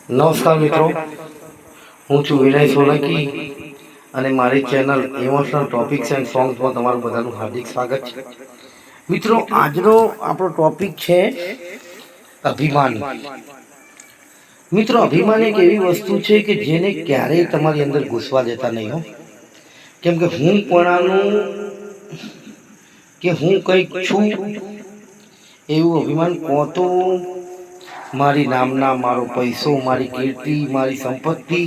નમસ્કાર મિત્રો, હું છું વિનય સોલંકી અને મારી ચેનલ ઇમોશનલ ટોપિક્સ એન્ડ સોંગ્સમાં તમારું બધાનું હાર્દિક સ્વાગત છે. મિત્રો, આજનો આપણો ટોપિક છે અભિમાન. મિત્રો, અભિમાન એક એવી વસ્તુ છે કે જેને ક્યારેય તમારી અંદર ઘૂસવા દેતા નહીં હો. કેમ કે હું પણાનું કે હું કંઈક છું એવું અભિમાન કોતો મારી નામના, મારો પૈસો, મારી કીર્તિ, મારી સંપત્તિ,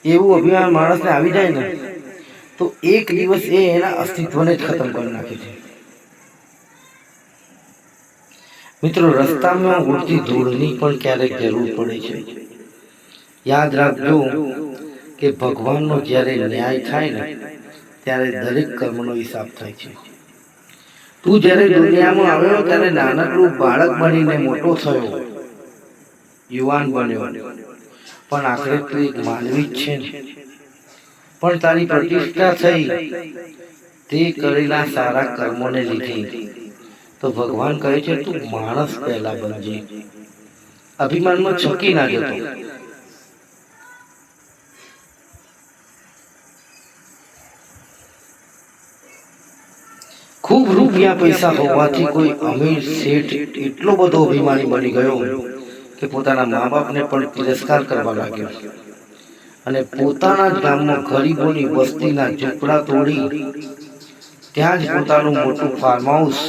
એવું અભિમાન માણસને આવી જાય ને તો એક દિવસ એ એના અસ્તિત્વને જ ખતમ કરી નાખે છે. મિત્રો, રસ્તામાં ઉડતી ધૂળની પણ ક્યારેક જરૂર પડે છે. યાદ રાખજો કે ભગવાનનો જ્યારે ન્યાય થાય ને ત્યારે દરેક કર્મનો હિસાબ થાય છે. તું જ્યારે દુનિયામાં આવ્યો ત્યારે નાનકડું બાળક બનીને મોટો થયો, યુવાન બન્યો, પણ આખરે તું એક માનવી જ છે ને. પણ તારી પ્રતિષ્ઠા થઈ તે કરેલા સારા કર્મોને લીધે. તો ભગવાન કહે છે તું માણસ પહેલા બનજે, અભિમાનમાં છકી ના જતો. ખૂબ રૂપિયા પૈસા હોવાથી કોઈ અમીર શેઠ એટલો બધો અભિમાની બની ગયો કે પોતાના મા બાપને પણ તિરસ્કાર કરવા લાગ્યો અને પોતાના જ ગામમાં ગરીબોની વસ્તીના ઝૂંપડા તોડી ત્યાં જ પોતાનું મોટું ફાર્મ હાઉસ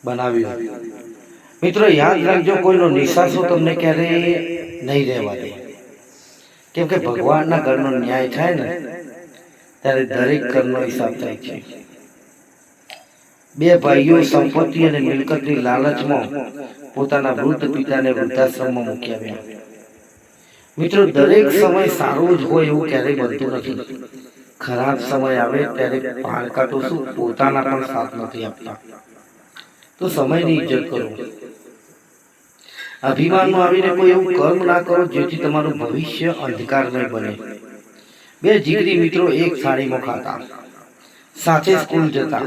બનાવ્યું. મિત્રો, યાદ રાખજો, કોઈનો નિશાસો તમને ક્યારેય નહીં રહેવા દે. કેમ કે ભગવાનના ઘરનો ન્યાય થાય ને ત્યારે દરેક ઘરનો હિસાબ થાય છે. બે ભાઈઓ સંપત્તિ અને મિલકતની લાલચમાં પોતાના વૃદ્ધ પિતાને વૃદ્ધાશ્રમમાં મૂકી આવ્યા. મિત્રો, દરેક સમય સારો જ હોય એવું ક્યારેય બનતું નથી. ખરાબ સમય આવે ત્યારે પારકા તો શું પોતાના પણ સાથ નથી આપતા. તો સમયની ઇજ્જત કરો. અભિમાનમાં આવીને કોઈ એવું કર્મ ના કરો જેથી તમારું ભવિષ્ય અંધકારમય બને. બે જીગરી મિત્રો એક થાળીમાં ખાતા, સાથે સ્કૂલ જતા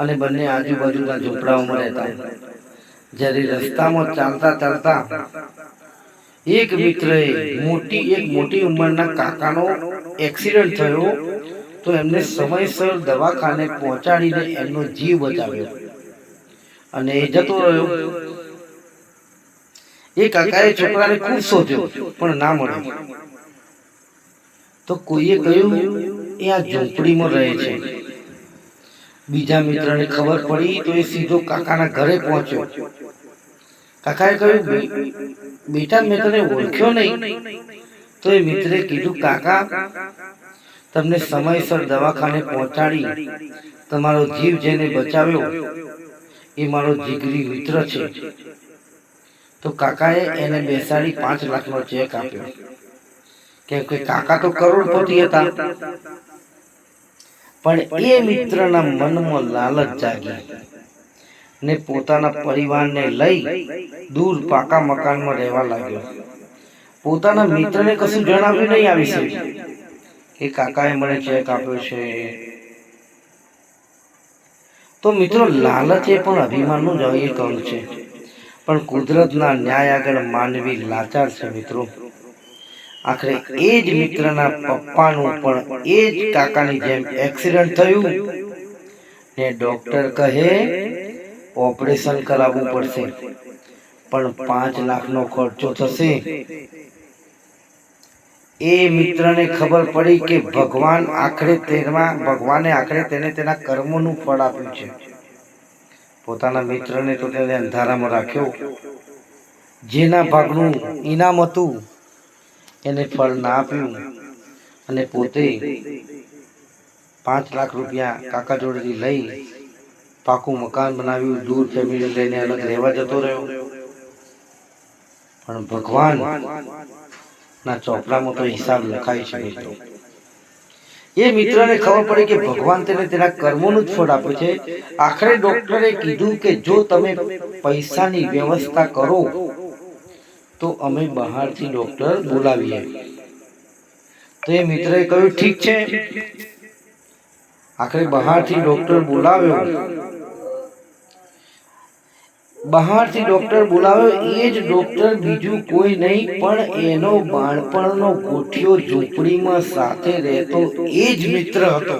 અને બંને આજુબાજુના ઝૂંપડાઓમાં રહેતા. જ્યારે રસ્તામાં ચાલતા ચાલતા એક મિત્રએ મોટી ઉંમરના કાકાનો એક્સિડન્ટ થયો તો એમને સમયસર દવાખાને પહોંચાડીને એમનો જીવ બચાવ્યો અને એ જતો રહ્યો. એ કાકાએ છોકરાને ખૂબ શોધ્યો પણ ના મળ્યો. તો કોઈએ કહ્યું એ આ ઝૂંપડીમાં રહે છે. બીજા મિત્રને ખબર પડી તો એ સીધો કાકાના ઘરે પહોંચ્યો. કાકાએ કહ્યું, બેટા, મેં તને ઓળખ્યો નહીં. તો એ મિત્રે કીધું, કાકા, તમને સમયસર દવાખાને પહોંચાડી તમારો જીવ જેને બચાવ્યો એ મારો જીગરી મિત્ર છે. તો કાકાએ એને બેસાડી 5 લાખનો ચેક આપ્યો. કેમ કે કાકા તો કરોડપતિ હતા. પણ એ મિત્રના મનમાં લાલચ જાગી ને પોતાના પરિવારને લઈ દૂર પાકા મકાનમાં રહેવા લાગ્યો. પોતાના મિત્રને કશું જણાવ્યું નહીં આ વિશે કે કાકાએ મને ચેક આપ્યો છે. તો મિત્રો, લાલચ એ પણ અભિમાનનું જ એક અંગ છે. પણ કુદરતના ન્યાય આગળ માનવી લાચાર છે. મિત્રો, આખરે એ જ મિત્રના પપ્પાનું પણ એ જ કાકાની જેમ એક્સિડન્ટ થયું ને ડોક્ટર કહે ઓપરેશન કરાવવું પડશે, પણ 5 લાખનો ખર્ચો થશે. એ મિત્રને ખબર પડી કે ભગવાને આખરે તેને તેના કર્મોનું ફળ આપ્યું છે. પોતાના મિત્રને તો તેને અંધારામાં રાખ્યો. જેના ભાગનું ઇનામ હતું એને ફળ ના આપ્યું અને પોતે 5 લાખ રૂપિયા કાકા જોડેથી લઈ પાકું મકાન બનાવ્યું, દૂર ફેમિલી લઈને અલગ રહેવા જતો રહ્યો. પણ ભગવાન ના ચોપડામાં તો હિસાબ લખાય છે. મિત્રો, એ મિત્રને ખબર પડી કે ભગવાન તેને તેના કર્મોનું જ ફળ આપે છે. આખરે ડોક્ટરે કીધું કે જો તમે પૈસાની વ્યવસ્થા કરો તો અમે બહારથી ડોક્ટર બોલાવીએ. તો એ મિત્રએ કહ્યું, ઠીક છે. આખરે બહારથી ડોક્ટર બોલાવ્યો. બહારથી ડોક્ટર બોલાવ્યો, એ જ ડોક્ટર બીજું કોઈ નહીં પણ એનો બાળપણનો ગોઠિયો ઝૂંપડીમાં સાથે રહેતો એ જ મિત્ર હતો.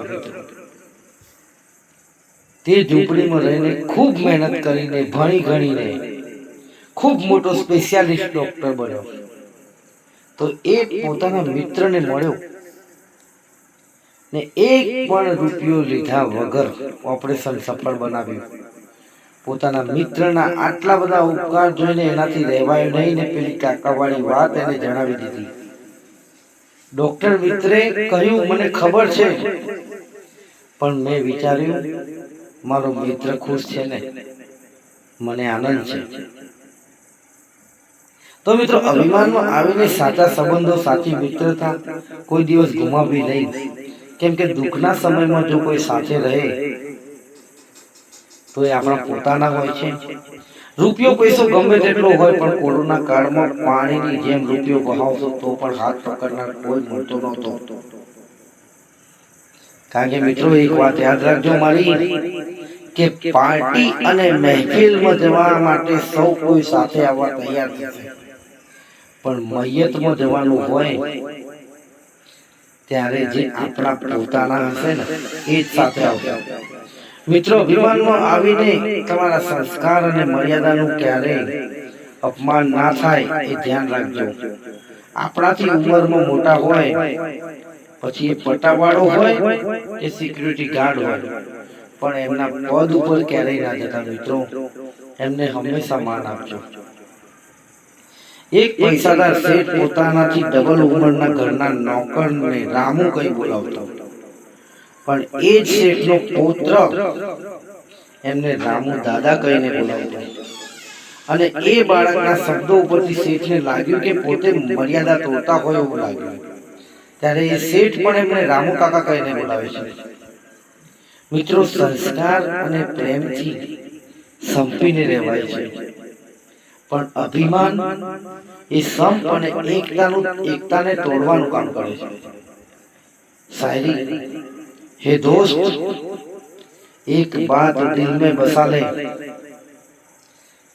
તે ઝૂંપડીમાં રહીને ખૂબ મહેનત કરીને ભણી ગણીને ખૂબ મોટો સ્પેશિયાલિસ્ટ ડોક્ટર બન્યો. તો એ પોતાના મિત્રને મળ્યો ને એક પણ રૂપિયો લીધા વગર ઓપરેશન સફળ બનાવ્યું. પોતાના મિત્રના આટલા બધા ઉપકાર જોઈને એનાથી રહેવાયું નહીં ને પેલી કાકાવાળી વાત એને જણાવી દીધી. ડોક્ટર મિત્રે કહ્યું, મને ખબર છે, પણ મેં વિચાર્યું મારો મિત્ર ખુશ છે ને મને આનંદ છે. તો મિત્રો, અભિમાનમાં આવીને સાચા સંબંધો, સાચી મિત્રતા કોઈ દિવસ ગુમાવવી નહીં. કેમ કે દુઃખના સમયમાં જો કોઈ સાથે રહે તો એ આપણા પોતાના હોય છે. રૂપિયો પૈસો ગમે તેટલો હોય, પણ કોરોના કાળમાં પાણીની જેમ રૂપિયો વહાવતો તો પણ હાથ પકડનાર કોઈ મળતો નહોતો. કારણ કે મિત્રો, એક વાત યાદ રાખજો મારી, કે પાર્ટી અને મહેફિલમાં જવા માટે સૌ કોઈ સાથે આવવા તૈયાર થશે, પણ મૈયતમાં જવાનું હોય ત્યારે જે આપણા પોતાના હશે ને એ જ સાથે આવશે. મિત્રો, અભિમાનમાં આવીને તમારા સંસ્કાર અને મર્યાદાનું ક્યારેય અપમાન ના થાય એ ધ્યાન રાખજો. આપણાથી ઉંમરમાં મોટા હોય, પછી એ પટાવાળો હોય કે સિક્યુરિટી ગાર્ડ હોય, પણ એમના પદ ઉપર ક્યારેય ના જતા. મિત્રો, એમને હંમેશા માન આપજો. એક પૈસાદાર શેઠ પોતાનાથી ડબલ ઉંમરના ઘરના નોકરને રામુ કઈ બોલાવતો, પણ એ જ શેઠનો પુત્ર એમને રામુ દાદા કહીને બોલાવતો. અને એ બાળકના શબ્દો ઉપરથી શેઠને લાગ્યું કે પોતે મર્યાદા તોડતા હોય એવું લાગ્યું. ત્યારે એ શેઠ પણ એમને રામુ કાકા કહીને બોલાવે છે. મિત્રો, સંસ્કાર અને પ્રેમથી સંપીને રહેવાય છે, પણ અભિમાન એ સંપ અને એકતાને તોડવાનું કામ કરે છે. શાયરી, हे दोस्त, एक बात दिल में बसा ले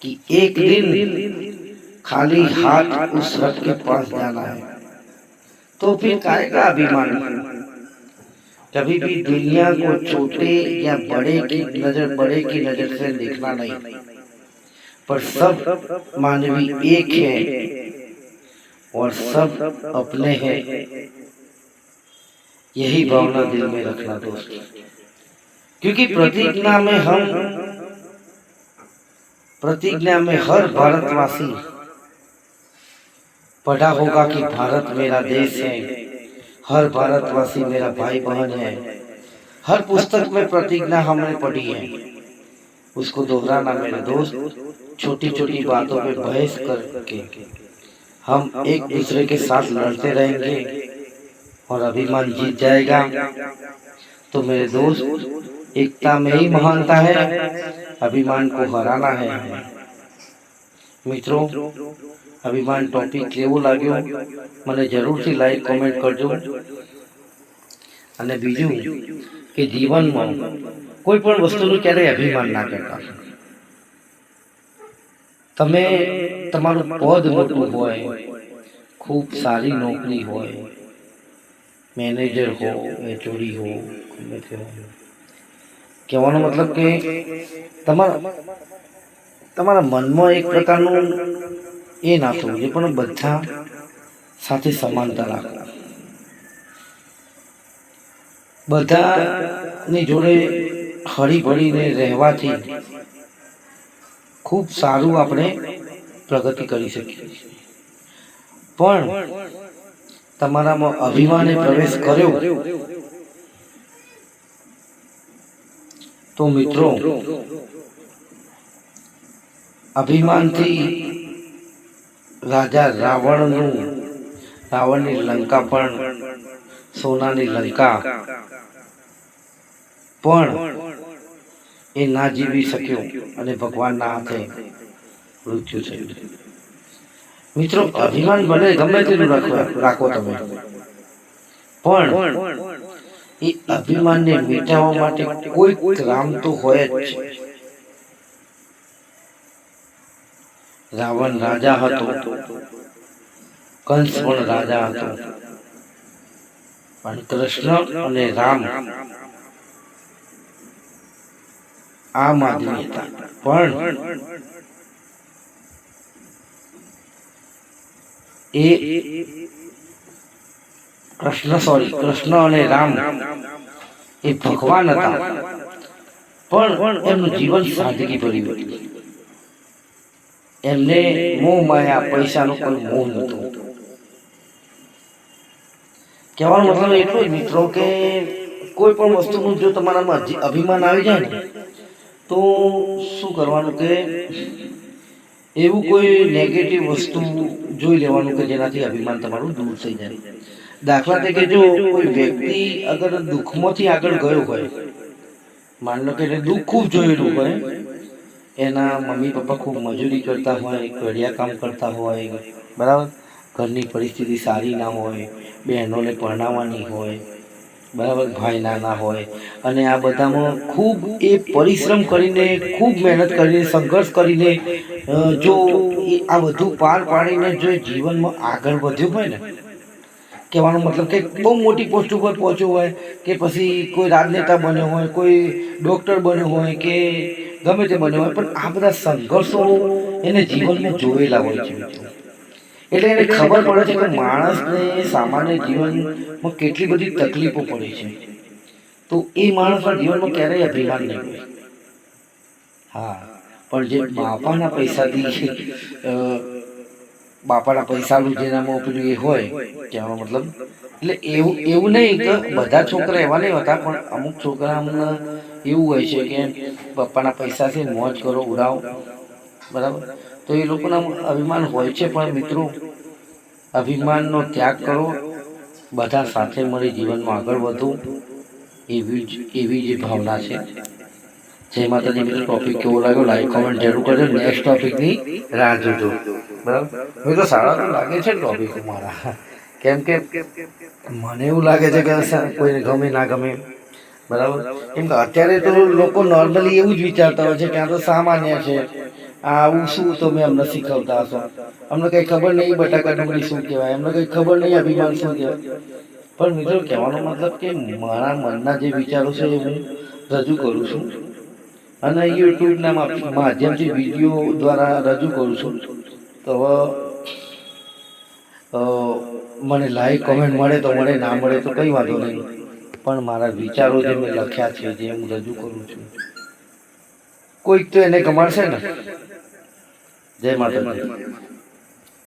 कि एक दिन खाली हाथ उस रब के पास जाना है, तो फिर काहे का अभिमान? कभी भी दुनिया को छोटे या बड़े की नजर से देखना नहीं, पर सब मानवी एक है और सब अपने हैं. यही भावना दिल में रखना दोस्त, क्योंकि प्रतिज्ञा में हर भारतवासी पढ़ा होगा कि भारत मेरा देश है, हर भारतवासी मेरा भाई बहन है. हर पुस्तक में प्रतिज्ञा हमने पढ़ी है, उसको दोहराना मेरे दोस्त. छोटी छोटी बातों पे बहस करके हम एक दूसरे के साथ लड़ते रहेंगे और अभिमान जीत जाएगा. तो मेरे दोस्त, एकता में ही महानता है, अभिमान को हराना है. મિત્રો, અભિમાન ટોપિક કેવો લાગ્યો મને જરૂરથી લાઈક કોમેન્ટ કરજો. અને બીજું કે જીવનમાં કોઈ પણ વસ્તુનું ક્યારેય અભિમાન ના કરતા. તમે તમારું પદ મોટું હોય, ખૂબ સારી નોકરી હોય, મેનેજર હો, એચઓડી હો, ગમે તે હો, કહેવાનો મતલબ કે તમારા મનમાં એક પ્રકારનું એ ના થવું જોઈએ, પણ બધા સાથે સમાનતા રાખો. બધાની જોડે હળી ભળીને રહેવાથી ખૂબ સારું આપણે પ્રગતિ કરી શકીએ. પણ તમારામાં અભિમાને પ્રવેશ કર્યો તો મિત્રો, અભિમાનથી રાજા રાવણની લંકા પણ, સોનાની લંકા પણ એ ના જીવી શક્યો અને ભગવાનના હાથે મૃત્યુ થયું. મિત્રો, અભિમાન ભલે ગમે તેનું રાખો તમે, પણ એ અભિમાનને મિટાવવા માટે કોઈ કામ તો હોય જ છે. રાવણ રાજા હતો, કંસ પણ રાજા હતો, પણ કૃષ્ણ અને રામ આમ આદમી હતા. પણ એ કૃષ્ણ અને રામ એ ભગવાન હતા, પણ એમનું જીવન સાદગી ભર્યું હતું. એમને મોહ માયા પૈસાનો કોઈ મોહ નહોતો. કહેવાનો મતલબ એટલો જ મિત્રો કે કોઈ પણ વસ્તુનું જો તમારામાં અભિમાન આવી જાય ને તો શું કરવાનું કે એવું કોઈ નેગેટિવ વસ્તુ જોઈ લેવાનું કે જેનાથી અભિમાન તમારું દૂર થઈ જાય. દાખલા તરીકે જો કોઈ વ્યક્તિ અગર દુઃખમાંથી આગળ ગયો હોય, માની લો કે એને દુઃખ ખૂબ જોયેલું હોય, એના મમ્મી પપ્પા ખૂબ મજૂરી કરતા હોય, કડિયા કામ કરતા હોય, બરાબર, ઘરની પરિસ્થિતિ સારી ના હોય, બહેનોને પરણાવવાની હોય, બરાબર, ભાઈ નાના હોય, અને આ બધામાં ખૂબ એ પરિશ્રમ કરીને, ખૂબ મહેનત કરીને, સંઘર્ષ કરીને જો આ બધું પાર પાડીને જો જીવનમાં આગળ વધ્યો હોય ને, કહેવાનો મતલબ કે બહુ મોટી પોસ્ટ ઉપર પહોંચ્યો હોય, કે પછી કોઈ રાજનેતા બન્યો હોય, કોઈ ડૉક્ટર બન્યો હોય, કે ગમે તે બન્યો હોય, પણ આ બધા સંઘર્ષો એને જીવનમાં જોયેલા હોય છે. એટલે એને ખબર પડે છે કે માણસને સામાન્ય જીવનમાં કેટલી બધી તકલીફો પડે છે. તો એ માણસના જીવનમાં ક્યારેય અભિમાન નહીં હોય. હા, પણ જે બાપાના પૈસાનું જેનામાં પેલું એ હોય, કહેવાનો મતલબ એટલે એવું નહીં કે બધા છોકરા એવા નહીં હોતા, પણ અમુક છોકરાઓને એવું હોય છે કે પપ્પાના પૈસાથી મોજ કરો, ઉડાવો, બરાબર. તો એ લોકોના અભિમાન હોય છે, પણ મિત્રો અભિમાનનો ત્યાગ કરો, બધા સાથે મળી જીવનમાં આગળ વધો, એવી જે ભાવના છે. જય માતાજી મિત્રો. ટોપિક કેવો લાગ્યો લાઈક કોમેન્ટ જરૂર કરજો. નેક્સ્ટ ટોપિકની રાહ જોજો, બરાબર. મિત્રો સારા તો લાગે છે ટોપિક મારા, કેમ કે મને એવું લાગે છે કે કોઈને ગમે ના ગમે, બરાબર. કેમ કે અત્યારે તો લોકો નોર્મલી એવું જ વિચારતા હોય છે કે આ તો સામાન્ય છે, આવું શું તમે અમને શીખવતા હશો, અમને કંઈ ખબર નહીં બટાકા ડુંગળી શું કહેવાય, અમને કંઈ ખબર નહીં અભિમાન શું કહેવાય. પણ મિત્રો કહેવાનો મતલબ કે મારા મનના જે વિચારો છે એ હું રજૂ કરું છું, અને યુટ્યુબના માધ્યમથી વિડીયો દ્વારા રજૂ કરું છું. તો હવે મને લાઈક કોમેન્ટ મળે તો મળે, ના મળે તો કંઈ વાંધો નહીં, પણ મારા વિચારો જે મેં લખ્યા છે, જે હું રજૂ કરું છું, કોઈક તો એને કમાડશે ને. જય માતાજી.